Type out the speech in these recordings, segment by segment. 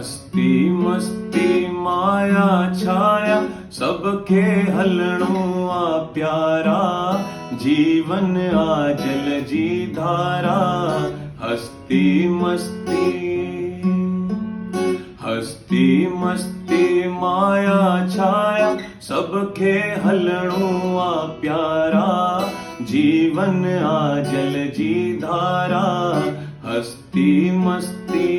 हस्ती मस्ती माया छाया सबके हलणो आ प्यारा, जीवन आ जल जी धारा। हस्ती मस्ती हस्ती मस्ती माया छाया सबके हलणो आ प्यारा, जीवन आ जल जी धारा। हस्ती मस्ती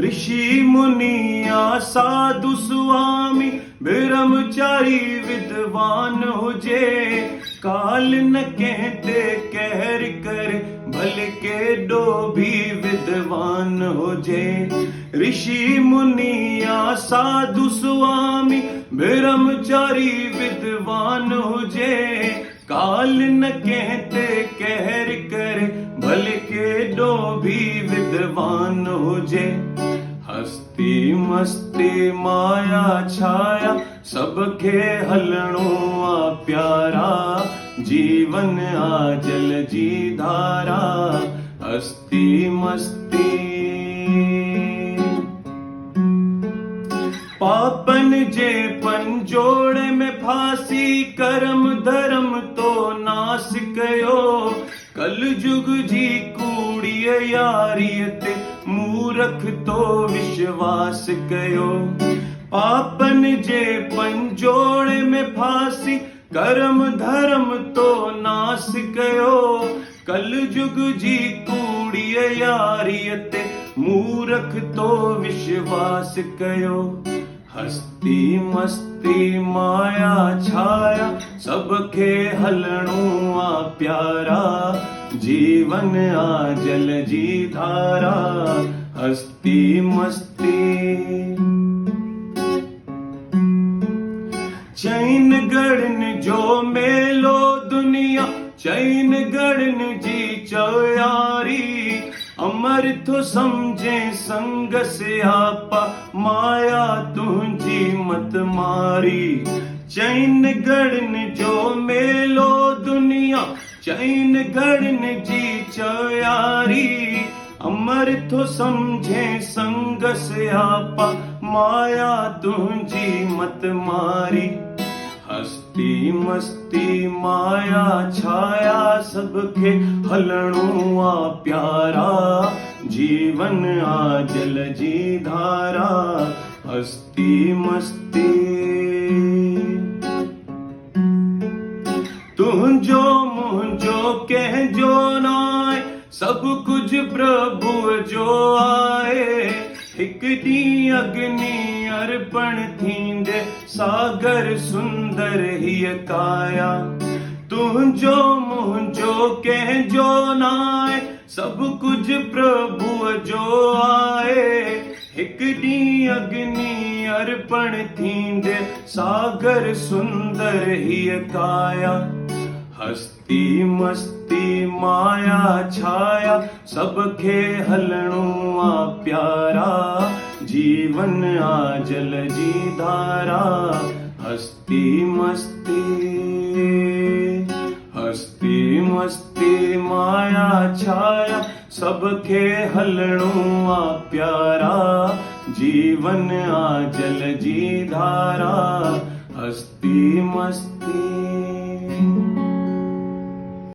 ऋषि मुनिया साधु स्वामी ब्रह्मचारी विद्वान हुजे, काल न कहते कहर कर भल के डोभी विद्वान हुजे। ऋषि मुनिया साधु स्वामी ब्रह्मचारी विद्वान हुजे, काल न कहते कहर कर भल के डोभी विद्वान हुजे। हस्ती मस्ती माया छाया सबके हलणो आ प्यारा, जीवन आ जल जी धारा। हस्ती मस्ती पापन जे पंजोड़ में फांसी, कर्म धर्म तो नाश कयो। कल जुग जी कूड़िय यारियते, मूरख तो विश्वास कयो। पापन जे पंजोड़ में फांसी, कर्म धर्म तो नाश कयो। कल जुग जी कूड़िय यारियते, मूरख तो विश्वास कयो। हस्ती मस्ती माया छाया सबके हलणो आ प्यारा, जीवन आ जल जी धारा। हस्ती मस्ती चैन गढ़न जो मेलो दुनिया, चैन गढ़न जी चौयारी। अमर तो समझे संग से आपा, माया तुझी मत मारी। चैन गढ़न जो मेलो दुनिया, चैन गढ़न जी चौयारी। अमर तो समझे संग से आपा, माया तुझी मत मारी। हस्ती मस्ती माया छाया सबके हलणो आ प्यारा, जीवन आ जल जी धारा। हस्ती मस्ती तुझो मुझो कह जो नाय, सब कुछ प्रभु जो आए। हिक दी अग्नि अर्पण थींदे, सागर सुंदर ही काया। तुझो मुझो कह जो नाय, सब कुछ प्रभु जो आए। हिक दी अग्नि अर्पण थींदे, सागर सुंदर ही काया। हस्ती मस्ती माया छाया सबके हलणो आ प्यारा, जीवन आ जल जी धारा। हस्ती मस्ती हस्ती मस्ती माया छाया सबके हलणो आ प्यारा, जीवन आ जल जी धारा। हस्ती मस्ती